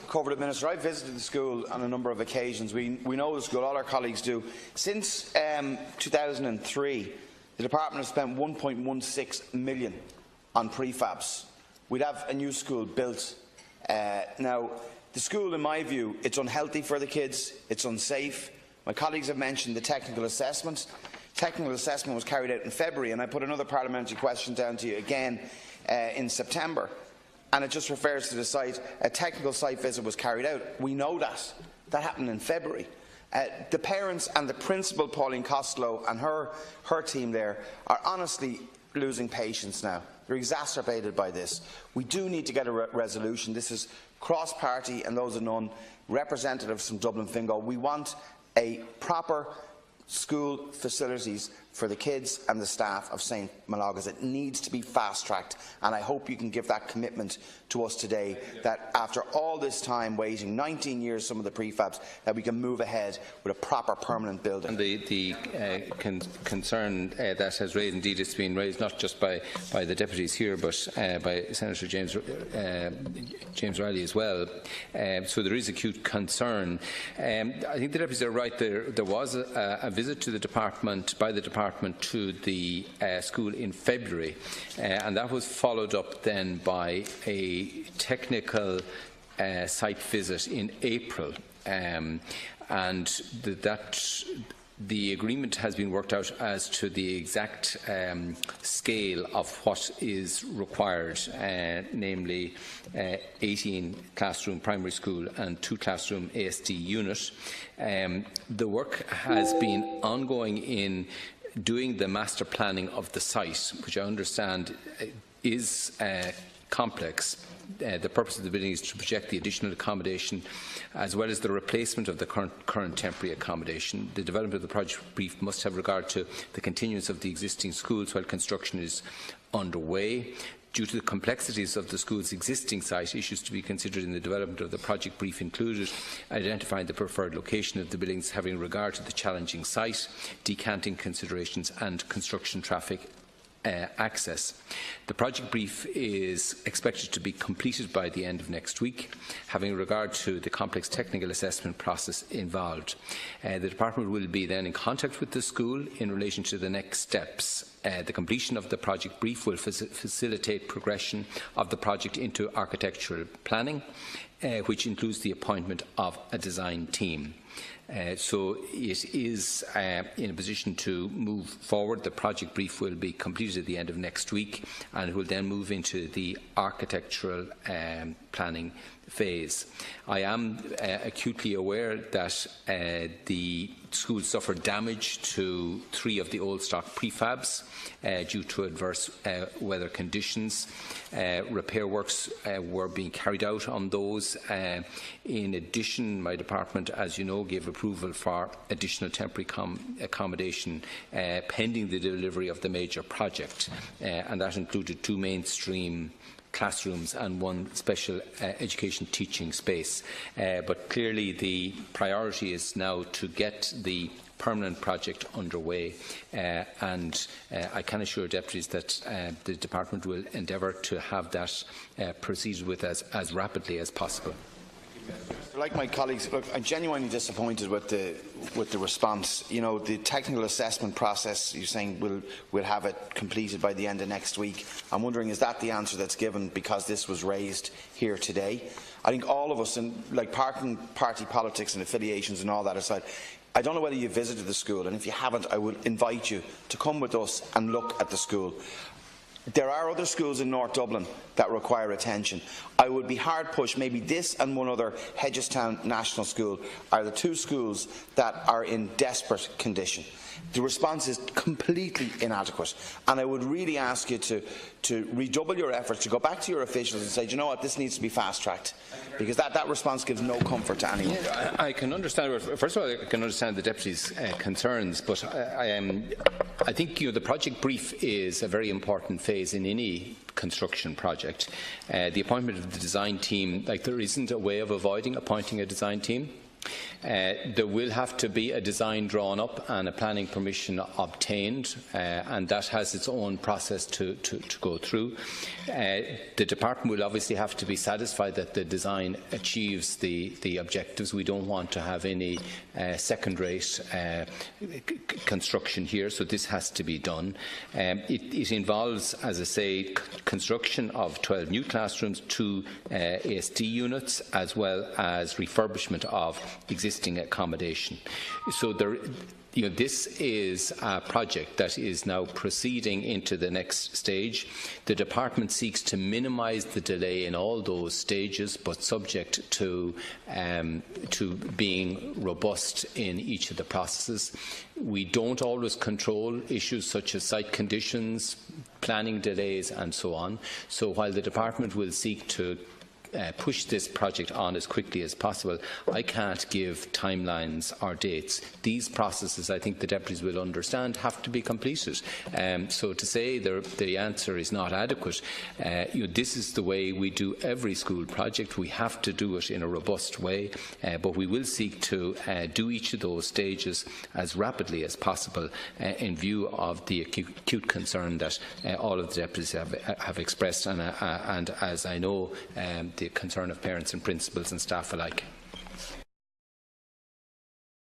covered it, Minister. I visited the school on a number of occasions. We know the school, all our colleagues do. Since 2003, the department has spent £1.16 million on prefabs. We'd have a new school built. Now, the school, in my view, it's unhealthy for the kids, it's unsafe. My colleagues have mentioned the technical assessment. Technical assessment was carried out in February, and I put another parliamentary question down to you again in September. And it just refers to the site. A technical site visit was carried out. We know that. That happened in February. The parents and the principal, Pauline Costello, and her team there are honestly losing patience now. They're exacerbated by this. We do need to get a resolution. This is cross-party, and those are none, representatives from Dublin Fingal. We want a proper school facilities for the kids and the staff of St Molaga's. It needs to be fast-tracked, and I hope you can give that commitment to us today, that after all this time waiting, 19 years some of the prefabs, that we can move ahead with a proper permanent building. And the concern that has raised, indeed it's been raised not just by the deputies here, but by Senator James Riley as well. So there is acute concern. I think the deputies are right. There was a visit to the department, by the department to the school in February, and that was followed up then by a technical site visit in April, and the agreement has been worked out as to the exact scale of what is required, namely 18 classroom primary school and 2 classroom ASD unit. The work has been ongoing in doing the master planning of the site, which I understand is complex. The purpose of the building is to project the additional accommodation as well as the replacement of the current temporary accommodation. The development of the project brief must have regard to the continuance of the existing schools while construction is underway. Due to the complexities of the school's existing site, issues to be considered in the development of the project brief included identifying the preferred location of the buildings having regard to the challenging site, decanting considerations and construction traffic access. The project brief is expected to be completed by the end of next week, having regard to the complex technical assessment process involved. The department will be then in contact with the school in relation to the next steps. The completion of the project brief will facilitate progression of the project into architectural planning, which includes the appointment of a design team. So it is in a position to move forward. The project brief will be completed at the end of next week, and it will then move into the architectural planning phase. I am acutely aware that the school suffered damage to 3 of the old stock prefabs due to adverse weather conditions. Repair works were being carried out on those. In addition, my department, as you know, gave approval for additional temporary accommodation pending the delivery of the major project, and that included 2 mainstream classrooms and 1 special education teaching space. But clearly the priority is now to get the permanent project underway, and I can assure deputies that the department will endeavour to have that proceeded with as rapidly as possible. Like my colleagues, look, I'm genuinely disappointed with the response. You know, the technical assessment process, you're saying we'll have it completed by the end of next week. I'm wondering, is that the answer that's given because this was raised here today? I think all of us, and like party politics and affiliations and all that aside, I don't know whether you visited the school, and if you haven't, I would invite you to come with us and look at the school. There are other schools in North Dublin that require attention. I would be hard-pushed. Maybe this and one other, Hedgestown National School, are the 2 schools that are in desperate condition. The response is completely inadequate, and I would really ask you to redouble your efforts, to go back to your officials and say, do you know what, this needs to be fast-tracked, because that response gives no comfort to anyone. Yeah, I can understand. First of all, I can understand the deputy's concerns, but I think the project brief is a very important phase in any construction project. The appointment of the design team, there isn't a way of avoiding appointing a design team. There will have to be a design drawn up and a planning permission obtained, and that has its own process to go through. The department will obviously have to be satisfied that the design achieves the objectives. We don't want to have any second-rate construction here, so this has to be done. It involves, as I say, construction of 12 new classrooms, 2 ASD units, as well as refurbishment of existing accommodation. So this is a project that is now proceeding into the next stage. The department seeks to minimise the delay in all those stages, but subject to being robust in each of the processes. We don't always control issues such as site conditions, planning delays and so on. So while the department will seek to push this project on as quickly as possible, I can't give timelines or dates. These processes, I think the deputies will understand, have to be completed. So to say the answer is not adequate, this is the way we do every school project. We have to do it in a robust way, but we will seek to do each of those stages as rapidly as possible in view of the acute concern that all of the deputies have expressed, and as I know, the concern of parents and principals and staff alike.